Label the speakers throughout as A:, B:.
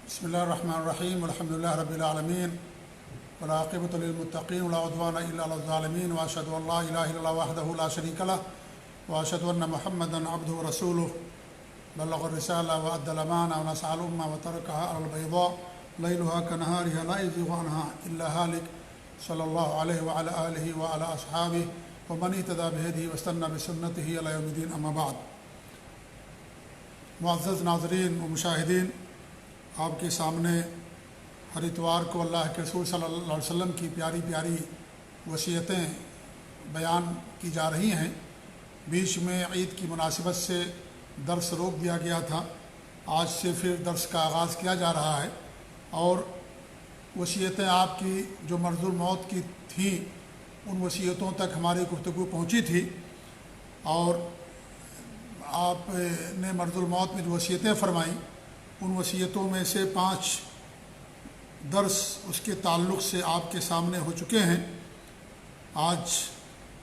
A: بسم اللہ الرحمن الرحیم الحمد للہ رب العالمین والعاقبۃ للمتقین ولا عدوان الا علی الظالمین واشهد ان لا الہ الا اللہ وحدہ لا شریک لہ واشهد ان محمدا عبدہ ورسولہ بلغ الرسالہ وادى الامانہ ونصح الامہ وترکها علی البیضاء لیلها كنهارها لا یزیغ عنها الا هالک صلی اللہ علیہ وعلی آلہ وعلی اصحابہ ومن اهتدى بهدیہ واستنى بسنتہ الی یوم الدین اما بعد۔ معزز ناظرین و مشاہدین، آپ کے سامنے ہر اتوار کو اللہ کے رسول صلی اللہ علیہ وسلم کی پیاری پیاری وصیتیں بیان کی جا رہی ہیں۔ بیچ میں عید کی مناسبت سے درس روک دیا گیا تھا، آج سے پھر درس کا آغاز کیا جا رہا ہے، اور وصیتیں آپ کی جو مرض الموت کی تھیں ان وصیتوں تک ہماری گفتگو پہنچی تھی، اور آپ نے مرض الموت میں جو وصیتیں فرمائیں ان وصیتوں میں سے 5 درس اس کے تعلق سے آپ کے سامنے ہو چکے ہیں۔ آج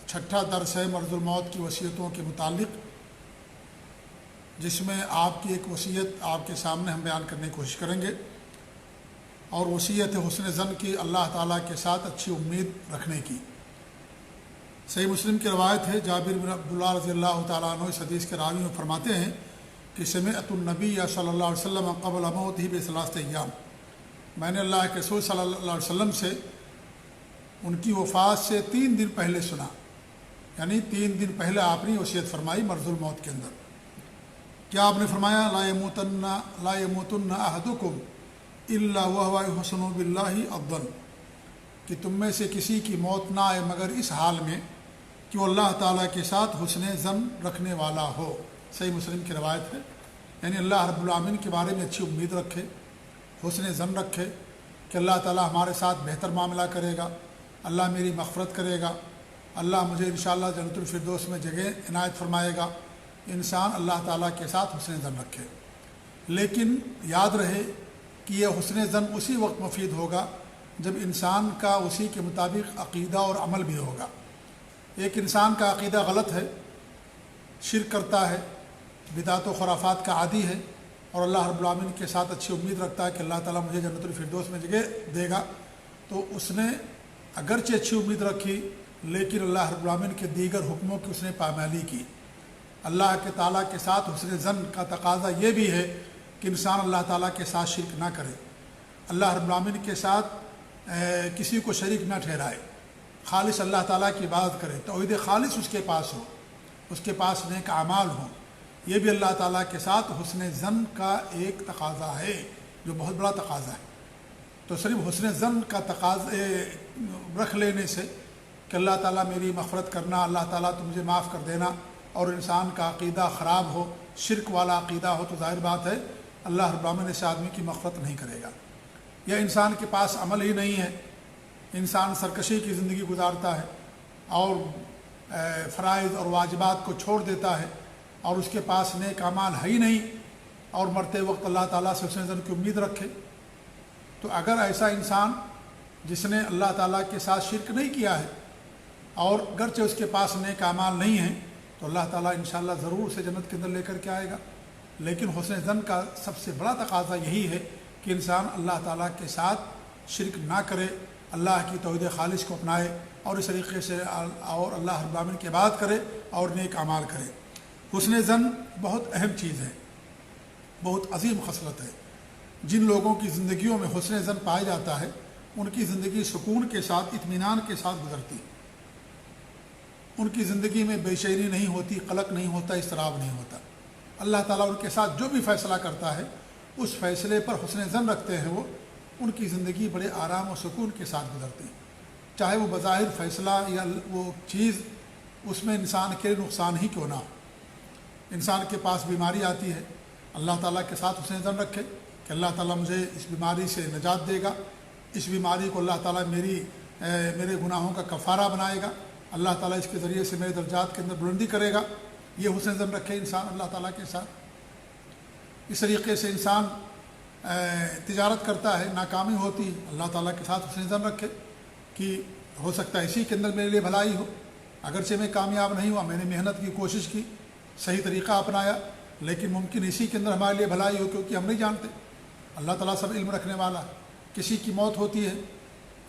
A: 6واں درس ہے مرض الموت کی وصیتوں کے متعلق، جس میں آپ کی ایک وصیت آپ کے سامنے ہم بیان کرنے کی کوشش کریں گے، اور وصیت حسن ظن کی، اللہ تعالیٰ کے ساتھ اچھی امید رکھنے کی۔ صحیح مسلم کی روایت ہے، جابر بن عبداللہ رضی اللہ تعالیٰ عنہ اس حدیث کے راوی میں فرماتے ہیں کہ سمعت النبی صلی اللہ علیہ وسلم قبل موتہ بثلاثۃ ایام، میں نے اللہ کے رسول صلی اللہ علیہ وسلم سے ان کی وفات سے 3 دن پہلے سنا، یعنی 3 دن پہلے آپ نے وصیت فرمائی مرض الموت کے اندر۔ کیا آپ نے فرمایا؟ لا یموتن احدکم الا وهو یحسن باللہ الظن، کہ تم میں سے کسی کی موت نہ آئے مگر اس حال میں کہ وہ اللہ تعالیٰ کے ساتھ حسن ظن رکھنے والا ہو۔ صحیح مسلم کی روایت ہے، یعنی اللہ رب العالمین کے بارے میں اچھی امید رکھے، حسن ظن رکھے کہ اللہ تعالیٰ ہمارے ساتھ بہتر معاملہ کرے گا، اللہ میری مغفرت کرے گا، اللہ مجھے انشاءاللہ جنت الفردوس میں جگہ عنایت فرمائے گا۔ انسان اللہ تعالیٰ کے ساتھ حسن ظن رکھے، لیکن یاد رہے کہ یہ حسن ظن اسی وقت مفید ہوگا جب انسان کا اسی کے مطابق عقیدہ اور عمل بھی ہوگا۔ ایک انسان کا عقیدہ غلط ہے، شرک کرتا ہے، بدعت و خرافات کا عادی ہے، اور اللہ رب العالمین کے ساتھ اچھی امید رکھتا ہے کہ اللہ تعالیٰ مجھے جنت الفردوس میں جگہ دے گا، تو اس نے اگرچہ اچھی امید رکھی لیکن اللہ رب العالمین کے دیگر حکموں کی اس نے پامالی کی۔ اللہ کے تعالیٰ کے ساتھ حسن ظن کا تقاضا یہ بھی ہے کہ انسان اللہ تعالیٰ کے ساتھ شرک نہ کرے، اللہ رب العالمین کے ساتھ کسی کو شریک نہ ٹھہرائے، خالص اللہ تعالیٰ کی عبادت کرے، توحید خالص اس کے پاس ہو، اس کے پاس نیک اعمال ہوں۔ یہ بھی اللہ تعالیٰ کے ساتھ حسن ظن کا ایک تقاضا ہے، جو بہت بڑا تقاضا ہے۔ تو صرف حسن ظن کا تقاضا رکھ لینے سے کہ اللہ تعالیٰ میری مغفرت کرنا، اللہ تعالیٰ تو مجھے معاف کر دینا، اور انسان کا عقیدہ خراب ہو، شرک والا عقیدہ ہو، تو ظاہر بات ہے اللہ رب العالمین اس آدمی کی مغفرت نہیں کرے گا۔ یا انسان کے پاس عمل ہی نہیں ہے، انسان سرکشی کی زندگی گزارتا ہے اور فرائض اور واجبات کو چھوڑ دیتا ہے، اور اس کے پاس نیک اعمال ہے ہی نہیں، اور مرتے وقت اللہ تعالیٰ سے حسن ظن کی امید رکھے، تو اگر ایسا انسان جس نے اللہ تعالیٰ کے ساتھ شرک نہیں کیا ہے اور گرچہ اس کے پاس نیک اعمال نہیں ہیں، تو اللہ تعالیٰ انشاءاللہ ضرور اسے جنت کے اندر لے کر کے آئے گا۔ لیکن حسن ظن کا سب سے بڑا تقاضا یہی ہے کہ انسان اللہ تعالیٰ کے ساتھ شرک نہ کرے، اللہ کی توحید خالص کو اپنائے، اور اس طریقے سے اور اللہ رب العالمین کی عبادت کرے اور نیک اعمال کرے۔ حسن ظن بہت اہم چیز ہے، بہت عظیم خصلت ہے۔ جن لوگوں کی زندگیوں میں حسن ظن پایا جاتا ہے ان کی زندگی سکون کے ساتھ، اطمینان کے ساتھ گزرتی، ان کی زندگی میں بے چینی نہیں ہوتی، قلق نہیں ہوتا، اضطراب نہیں ہوتا۔ اللہ تعالیٰ ان کے ساتھ جو بھی فیصلہ کرتا ہے اس فیصلے پر حسن ظن رکھتے ہیں، وہ ان کی زندگی بڑے آرام و سکون کے ساتھ گزرتی ہے، چاہے وہ بظاہر فیصلہ یا وہ چیز اس میں انسان کے نقصان ہی کیوں نہ ہو۔ انسان کے پاس بیماری آتی ہے، اللہ تعالیٰ کے ساتھ حسن ظن رکھے کہ اللہ تعالیٰ مجھے اس بیماری سے نجات دے گا، اس بیماری کو اللہ تعالیٰ میرے گناہوں کا کفارہ بنائے گا، اللہ تعالیٰ اس کے ذریعے سے میرے درجات کے اندر بلندی کرے گا۔ یہ حسن ظن رکھے انسان اللہ تعالیٰ کے ساتھ۔ اس طریقے سے انسان تجارت کرتا ہے، ناکامی ہوتی، اللہ تعالیٰ کے ساتھ حسن ظن رکھے کہ ہو سکتا ہے اسی کے اندر میرے لیے بھلائی ہو، اگرچہ میں کامیاب نہیں ہوا، میں نے محنت کی، کوشش کی، صحیح طریقہ اپنایا، لیکن ممکن اسی کے اندر ہمارے لیے بھلائی ہو، کیونکہ ہم نہیں جانتے۔ اللہ تعالیٰ سب علم رکھنے والا. کسی کی موت ہوتی ہے،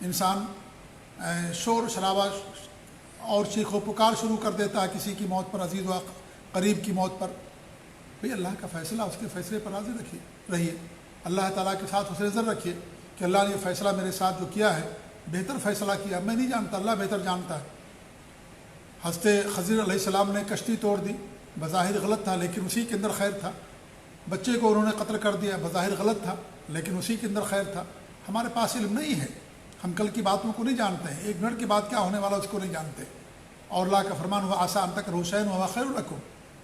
A: انسان شور شرابہ اور چیخ و پکار شروع کر دیتا ہے کسی کی موت پر، عزیز و قریب کی موت پر. بھئی اللہ کا فیصلہ، اس کے فیصلے پر راضی رہیے. اللہ تعالیٰ کے ساتھ حسن ظن رکھیے کہ اللہ نے یہ فیصلہ میرے ساتھ جو کیا ہے بہتر فیصلہ کیا، میں نہیں جانتا، اللہ بہتر جانتا ہے. حضرت خضر علیہ السلام نے کشتی توڑ دی، بظاہر غلط تھا لیکن اسی کے اندر خیر تھا. بچے کو انہوں نے قتل کر دیا، بظاہر غلط تھا لیکن اسی کے اندر خیر تھا. ہمارے پاس علم نہیں ہے، ہم کل کی باتوں کو نہیں جانتے ہیں، 1 منٹ کے بعد کیا ہونے والا اس کو نہیں جانتے. اور اللہ کا فرمان ہوا عسیٰ ان تکرہوا شیئا وہو خیر لکم،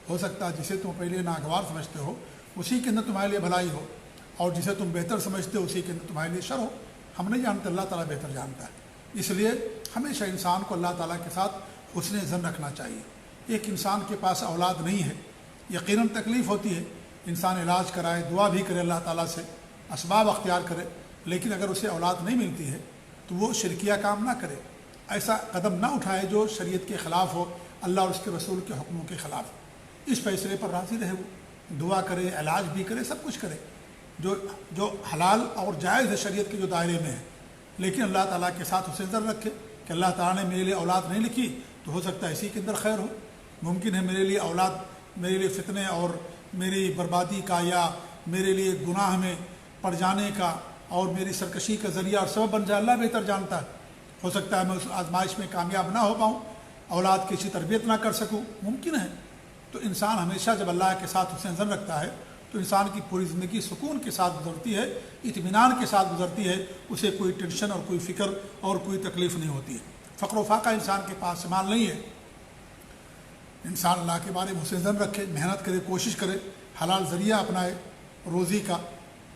A: ہو سکتا ہے جسے تم پہلے ناگوار سمجھتے ہو اسی کے اندر تمہارے لیے بھلائی ہو، اور جسے تم بہتر سمجھتے ہو اسی کے اندر تمہارے لیے شر ہو. ہم نہیں جانتے، اللہ تعالیٰ بہتر جانتا ہے. اس لیے ہمیشہ انسان کو اللہ تعالیٰ کے ساتھ حسن ظن رکھنا چاہیے. ایک انسان کے پاس اولاد نہیں ہے، یقیناً تکلیف ہوتی ہے، انسان علاج کرائے، دعا بھی کرے اللہ تعالیٰ سے، اسباب اختیار کرے، لیکن اگر اسے اولاد نہیں ملتی ہے تو وہ شرکیہ کام نہ کرے، ایسا قدم نہ اٹھائے جو شریعت کے خلاف ہو، اللہ اور اس کے رسول کے حکموں کے خلاف. اس فیصلے پر راضی رہے، وہ دعا کرے، علاج بھی کرے، سب کچھ کرے جو حلال اور جائز ہے شریعت کے جو دائرے میں ہے، لیکن اللہ تعالیٰ کے ساتھ حسن ظن رکھے کہ اللہ تعالیٰ نے میرے لیے اولاد نہیں لکھی تو ہو سکتا ہے اسی کے اندر خیر ہو. ممکن ہے میرے لیے اولاد میرے لیے فتنے اور میری بربادی کا یا میرے لیے گناہ میں پڑ جانے کا اور میری سرکشی کا ذریعہ اور سبب بن جائے، اللہ بہتر جانتا ہے. ہو سکتا ہے میں اس آزمائش میں کامیاب نہ ہو پاؤں، اولاد کی اچھی تربیت نہ کر سکوں، ممکن ہے. تو انسان ہمیشہ جب اللہ کے ساتھ حسن ظن رکھتا ہے تو انسان کی پوری زندگی سکون کے ساتھ گزرتی ہے، اطمینان کے ساتھ گزرتی ہے، اسے کوئی ٹینشن اور کوئی فکر اور کوئی تکلیف نہیں ہوتی ہے. فقر و فاقہ انسان کے پاس مال نہیں ہے. انسان اللہ کے بارے میں حسن ظن رکھے، محنت کرے، کوشش کرے، حلال ذریعہ اپنائے روزی کا،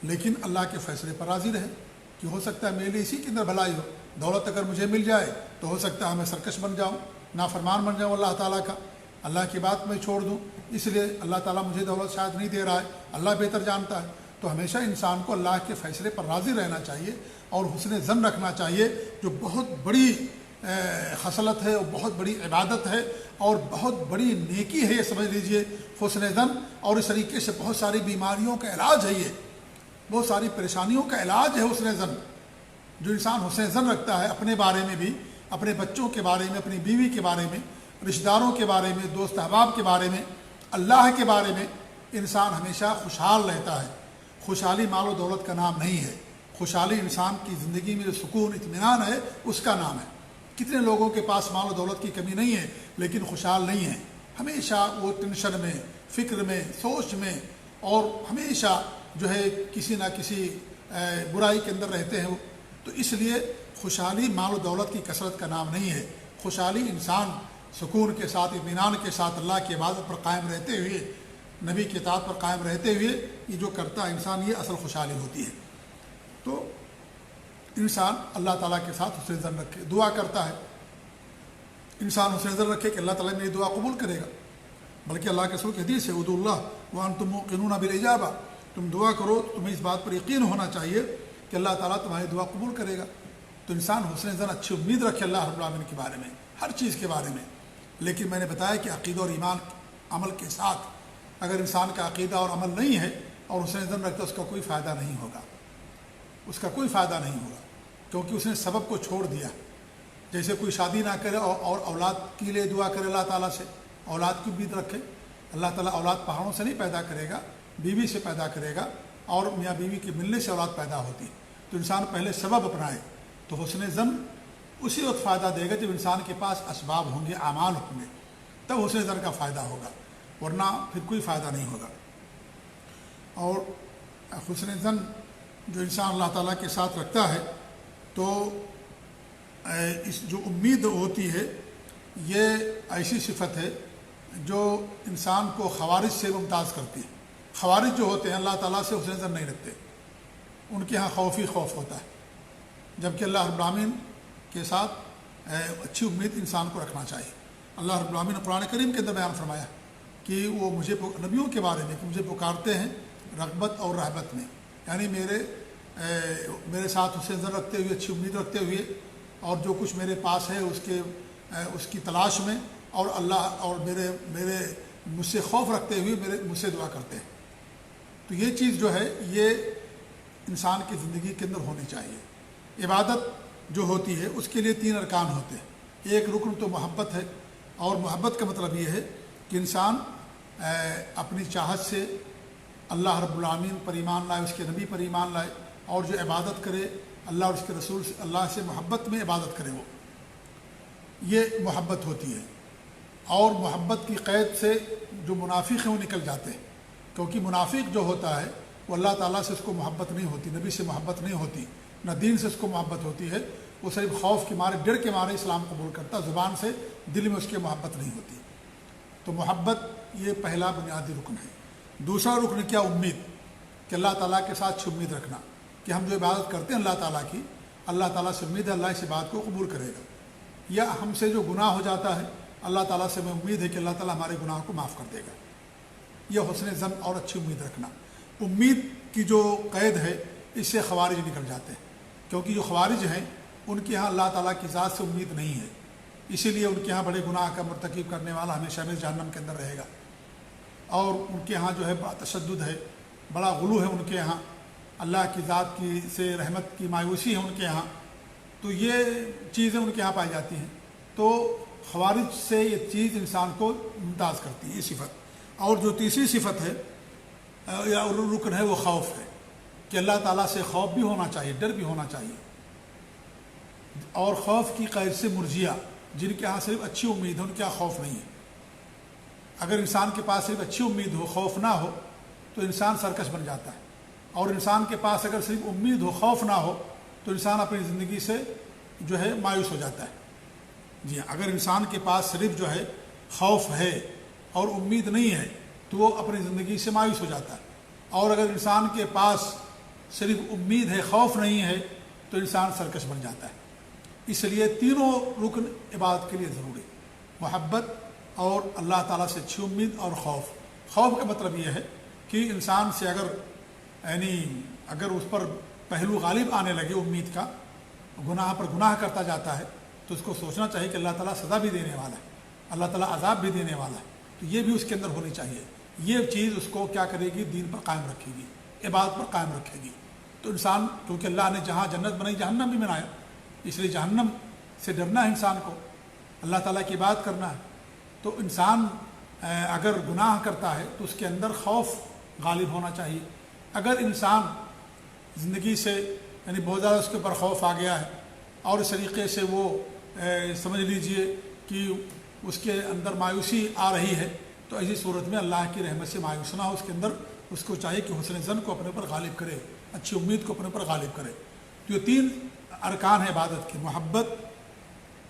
A: لیکن اللہ کے فیصلے پر راضی رہے کہ ہو سکتا ہے میرے لیے اسی کے اندر بھلائی ہو. دولت اگر مجھے مل جائے تو ہو سکتا ہے میں سرکش بن جاؤں، نافرمان بن جاؤں اللہ تعالیٰ کا، اللہ کی بات میں چھوڑ دوں، اس لیے اللہ تعالیٰ مجھے دولت شاید نہیں دے رہا ہے، اللہ بہتر جانتا ہے. تو ہمیشہ انسان کو اللہ کے فیصلے پر راضی رہنا چاہیے اور حسن ظن رکھنا چاہیے، جو بہت بڑی خصلت ہے اور بہت بڑی عبادت ہے اور بہت بڑی نیکی ہے. یہ سمجھ لیجئے حسن ظن، اور اس طریقے سے بہت ساری بیماریوں کا علاج ہے، یہ بہت ساری پریشانیوں کا علاج ہے حسن ظن. جو انسان حسن ظن رکھتا ہے اپنے بارے میں بھی، اپنے بچوں کے بارے میں، اپنی بیوی کے بارے میں، رشتہ داروں کے بارے میں، دوست احباب کے بارے میں، اللہ کے بارے میں، انسان ہمیشہ خوشحال رہتا ہے. خوشحالی مال و دولت کا نام نہیں ہے، خوشحالی انسان کی زندگی میں جو سکون اطمینان ہے اس کا نام ہے. کتنے لوگوں کے پاس مال و دولت کی کمی نہیں ہے لیکن خوشحال نہیں ہے، ہمیشہ وہ ٹینشن میں، فکر میں، سوچ میں، اور ہمیشہ جو ہے کسی نہ کسی برائی کے اندر رہتے ہیں. تو اس لیے خوشحالی مال و دولت کی کثرت کا نام نہیں ہے. خوشحالی انسان سکون کے ساتھ، اطمینان کے ساتھ، اللہ کی عبادت پر قائم رہتے ہوئے، نبی کی اطاعت پر قائم رہتے ہوئے یہ جو کرتا ہے انسان، یہ اصل خوشحالی ہوتی ہے. تو انسان اللہ تعالیٰ کے ساتھ حسن ظن رکھے، دعا کرتا ہے، انسان حسن ظن رکھے کہ اللہ تعالیٰ میری دعا قبول کرے گا. بلکہ اللہ کے رسول کی حدیث ہے ادعوا اللہ وانتم موقنون بالاجابہ، تم دعا کرو، تمہیں اس بات پر یقین ہونا چاہیے کہ اللہ تعالیٰ تمہاری دعا قبول کرے گا. تو انسان حسن ظن، اچھی امید رکھے اللہ رب العالمین کے بارے میں، ہر چیز کے بارے میں. لیکن میں نے بتایا کہ عقیدہ اور ایمان عمل کے ساتھ، اگر انسان کا عقیدہ اور عمل نہیں ہے اور حسن ظن رکھتا ہے، اس کا کوئی فائدہ نہیں ہوگا، اس کا کوئی فائدہ نہیں ہوگا، کیونکہ اس نے سبب کو چھوڑ دیا. جیسے کوئی شادی نہ کرے اور اولاد کے لیے دعا کرے اللہ تعالیٰ سے، اولاد کی امید رکھے. اللہ تعالیٰ اولاد پہاڑوں سے نہیں پیدا کرے گا، بیوی سے پیدا کرے گا، اور میاں بیوی کے ملنے سے اولاد پیدا ہوتی. تو انسان پہلے سبب اپنائے تو حسن ظن اسی وقت فائدہ دے گا جب انسان کے پاس اسباب ہوں گے، اعمال ہوں گے، تب حسن ظن کا فائدہ ہوگا، ورنہ پھر کوئی فائدہ نہیں ہوگا. اور حسن ظن جو انسان اللہ تعالیٰ کے ساتھ رکھتا ہے تو اس جو امید ہوتی ہے، یہ ایسی صفت ہے جو انسان کو خوارج سے ممتاز کرتی ہے. خوارج جو ہوتے ہیں اللہ تعالیٰ سے حسن ظن نہیں رکھتے، ان کے ہاں خوف ہی خوف ہوتا ہے، جبکہ اللہ رب العالمین کے ساتھ اچھی امید انسان کو رکھنا چاہیے. اللہ رب العالمین نے قرآن کریم کے اندر بیان فرمایا کہ وہ مجھے نبیوں کے بارے میں کہ مجھے پکارتے ہیں رغبت اور رہبت میں، یعنی میرے ساتھ حسن ظن رکھتے ہوئے، اچھی امید رکھتے ہوئے، اور جو کچھ میرے پاس ہے اس کی تلاش میں، اور اللہ اور مجھ سے خوف رکھتے ہوئے مجھ سے دعا کرتے ہیں. تو یہ چیز جو ہے یہ انسان کی زندگی کے اندر ہونی چاہیے۔ عبادت جو ہوتی ہے اس کے لیے 3 ارکان ہوتے ہیں۔ ایک رکن تو محبت ہے، اور محبت کا مطلب یہ ہے کہ انسان اپنی چاہت سے اللہ رب العالمین پر ایمان لائے، اس کے نبی پر ایمان لائے، اور جو عبادت کرے اللہ اور اس کے رسول سے، اللہ سے محبت میں عبادت کرے، وہ یہ محبت ہوتی ہے۔ اور محبت کی قید سے جو منافق ہیں وہ نکل جاتے ہیں، کیونکہ منافق جو ہوتا ہے وہ اللہ تعالیٰ سے اس کو محبت نہیں ہوتی، نبی سے محبت نہیں ہوتی، نہ دین سے اس کو محبت ہوتی ہے، وہ صرف خوف کے مارے، ڈر کے مارے اسلام قبول کرتا، زبان سے، دل میں اس کے محبت نہیں ہوتی۔ تو محبت یہ پہلا بنیادی رکن ہے۔ دوسرا رکن کیا؟ امید، کہ اللہ تعالیٰ کے ساتھ اچھی امید رکھنا کہ ہم جو عبادت کرتے ہیں اللہ تعالیٰ کی، اللہ تعالیٰ سے امید ہے اللہ اس بات کو قبول کرے گا، یا ہم سے جو گناہ ہو جاتا ہے اللہ تعالیٰ سے ہمیں امید ہے کہ اللہ تعالیٰ ہمارے گناہ کو معاف کر دے گا۔ یہ حسن ظن اور اچھی امید رکھنا۔ امید کی جو قید ہے اس سے خوارج نکل جاتے ہیں، کیونکہ جو خوارج ہیں ان کے ہاں اللہ تعالیٰ کی ذات سے امید نہیں ہے، اسی لیے ان کے ہاں بڑے گناہ کا مرتکب کرنے والا ہمیشہ ہمیشہ جہنم کے اندر رہے گا، اور ان کے ہاں جو ہے بڑا تشدد ہے، بڑا غلو ہے ان کے ہاں، اللہ کی ذات کی سے رحمت کی مایوسی ہے ان کے ہاں، تو یہ چیزیں ان کے ہاں پائی جاتی ہیں۔ تو خوارج سے یہ چیز انسان کو ممتاز کرتی ہے، یہ صفت۔ اور جو تیسری صفت ہے یا رکن ہے وہ خوف ہے، کہ اللہ تعالیٰ سے خوف بھی ہونا چاہیے، ڈر بھی ہونا چاہیے۔ اور خوف کی قید سے مرجیہ، جن کے ہاں صرف اچھی امید ہے ان کے ہاں خوف نہیں ہے۔ اگر انسان کے پاس صرف اچھی امید ہو، خوف نہ ہو، تو انسان سرکش بن جاتا ہے، اور انسان کے پاس اگر صرف امید ہو، خوف نہ ہو، تو انسان اپنی زندگی سے جو ہے مایوس ہو جاتا ہے۔ جی ہاں، اگر انسان کے پاس صرف جو ہے خوف ہے اور امید نہیں ہے تو وہ اپنی زندگی سے مایوس ہو جاتا ہے، اور اگر انسان کے پاس صرف امید ہے، خوف نہیں ہے، تو انسان سرکش بن جاتا ہے۔ اس لیے تینوں رکن عبادت کے لیے ضروری، محبت اور اللہ تعالیٰ سے اچھی امید اور خوف۔ خوف کا مطلب یہ ہے کہ انسان سے اگر اس پر پہلو غالب آنے لگے امید کا، گناہ پر گناہ کرتا جاتا ہے، تو اس کو سوچنا چاہیے کہ اللہ تعالیٰ سزا بھی دینے والا ہے، اللہ تعالیٰ عذاب بھی دینے والا ہے، تو یہ بھی اس کے اندر ہونی چاہیے۔ یہ چیز اس کو کیا کرے گی؟ دین پر قائم رکھے گی، عبادت پر قائم رکھے گی۔ تو انسان، کیونکہ اللہ نے جہاں جنت بنائی جہنم بھی بنایا، اس لیے جہنم سے ڈرنا ہے انسان کو، اللہ تعالیٰ کی عبادت کرنا ہے۔ تو انسان اگر گناہ کرتا ہے تو اس کے اندر خوف غالب ہونا چاہیے۔ اگر انسان زندگی سے بہت زیادہ اس کے اوپر خوف آ گیا ہے اور اس طریقے سے وہ سمجھ لیجئے کہ اس کے اندر مایوسی آ رہی ہے، تو ایسی صورت میں اللہ کی رحمت سے مایوس نہ ہو، اس کے اندر اس کو چاہیے کہ حسن ظن کو اپنے اوپر غالب کرے، اچھی امید کو اپنے اوپر غالب کرے۔ تو یہ 3 ارکان ہیں عبادت کے، محبت،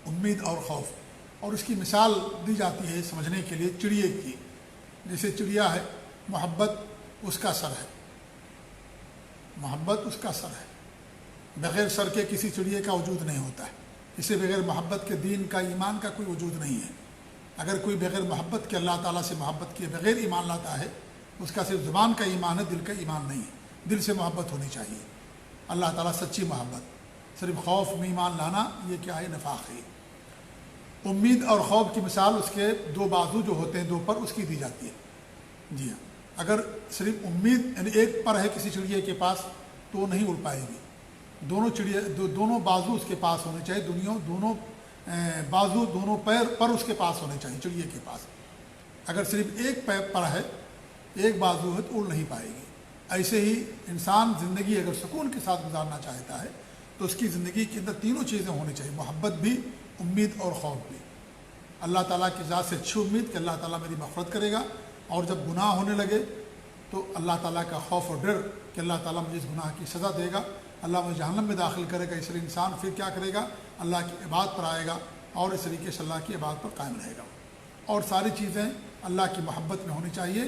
A: امید اور خوف۔ اور اس کی مثال دی جاتی ہے سمجھنے کے لیے چڑیے کی۔ جیسے چڑیا ہے، محبت اس کا سر ہے، محبت اس کا سر ہے، بغیر سر کے کسی چڑیے کا وجود نہیں ہوتا ہے، اسے بغیر محبت کے دین کا، ایمان کا کوئی وجود نہیں ہے۔ اگر کوئی بغیر محبت کے اللہ تعالیٰ سے محبت کیے بغیر ایمان لاتا ہے، اس کا صرف زبان کا ایمان ہے، دل کا ایمان نہیں ہے۔ دل سے محبت ہونی چاہیے، اللہ تعالیٰ سچی محبت۔ صرف خوف میں ایمان لانا یہ کیا ہے؟ نفاق ہے۔ امید اور خوف کی مثال اس کے 2 بازو جو ہوتے ہیں 2 پر، اس کی دی جاتی ہے۔ جی ہاں، اگر صرف امید ایک پر ہے کسی چڑیے کے پاس تو وہ نہیں اڑ پائے گی، دونوں بازو اس کے پاس ہونے چاہیے، دونوں بازو، دونوں پیر پر اس کے پاس ہونے چاہیے چڑیے کے پاس۔ اگر صرف ایک پیر پر ہے، ایک بازو ہے، تو اڑ نہیں پائے گی۔ ایسے ہی انسان زندگی اگر سکون کے ساتھ گزارنا چاہتا ہے تو اس کی زندگی کے اندر تینوں چیزیں ہونی چاہیے، محبت بھی، امید اور خوف بھی۔ اللہ تعالیٰ کی ذات سے اچھی امید کہ اللہ تعالیٰ میری مغفرت کرے گا، اور جب گناہ ہونے لگے تو اللہ تعالیٰ کا خوف اور ڈر کہ اللہ تعالیٰ مجھے اس گناہ کی سزا دے گا، اللہ مجھے جہنم میں داخل کرے گا۔ اس لیے انسان پھر کیا کرے گا؟ اللہ کی عبادت پر آئے گا، اور اس طریقے سے اللہ کی عبادت پر قائم رہے گا۔ اور ساری چیزیں اللہ کی محبت میں ہونی چاہیے،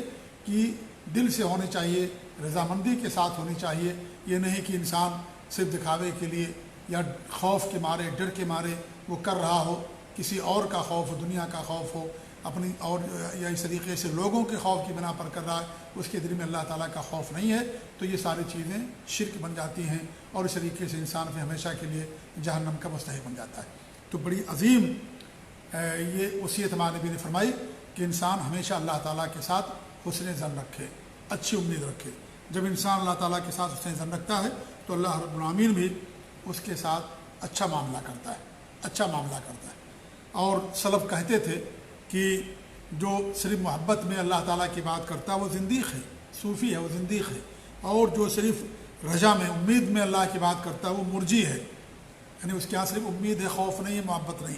A: کہ دل سے ہونی چاہیے، رضامندی کے ساتھ ہونی چاہیے۔ یہ نہیں کہ انسان صرف دکھاوے کے لیے یا خوف کے مارے، ڈر کے مارے وہ کر رہا ہو، کسی اور کا خوف ہو، دنیا کا خوف ہو، اپنی اور یا اس طریقے سے لوگوں کے خوف کی بنا پر کر رہا ہے، اس کے دل میں اللہ تعالیٰ کا خوف نہیں ہے، تو یہ ساری چیزیں شرک بن جاتی ہیں، اور اس طریقے سے انسان پھر ہمیشہ کے لیے جہنم کا مستحق بن جاتا ہے۔ تو بڑی عظیم یہ وصیت ہمارے نبی نے فرمائی کہ انسان ہمیشہ اللہ تعالیٰ کے ساتھ حسن ظن رکھے، اچھی امید رکھے، جب انسان اللہ تعالیٰ کے ساتھ حسن ظن رکھتا ہے تو اللہ رب العالمین بھی اس کے ساتھ اچھا معاملہ کرتا ہے، اچھا معاملہ کرتا ہے۔ اور سلف کہتے تھے کہ جو صرف محبت میں اللہ تعالیٰ کی بات کرتا ہے وہ زندیق ہے، صوفی ہے، وہ زندیق ہے، اور جو صرف رجا میں امید میں اللہ کی بات کرتا ہے وہ مرجی ہے، یعنی اس کے یہاں صرف امید ہے، خوف نہیں ہے، محبت نہیں۔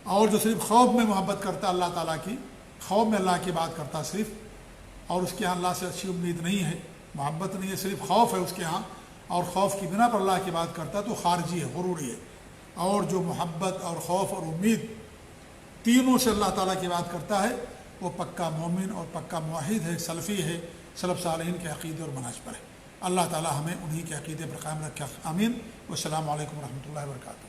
A: اور جو صرف خوف میں محبت کرتا ہے اللہ تعالیٰ کی، خوف میں اللہ کی بات کرتا ہے صرف، اور اس کے یہاں اللہ سے اچھی امید نہیں ہے، محبت نہیں ہے، صرف خوف ہے اس کے یہاں، اور خوف کی بنا پر اللہ کی بات کرتا ہے تو خارجی ہے، غروری ہے۔ اور جو محبت اور خوف اور امید تینوں سے اللہ تعالیٰ کی بات کرتا ہے وہ پکا مومن اور پکا موحد ہے، سلفی ہے، سلف صالحین کے عقیدے اور منہج پر ہے۔ اللہ تعالیٰ ہمیں انہی کے عقیدے پر قائم رکھے، آمین۔ والسلام علیکم ورحمۃ اللہ وبرکاتہ۔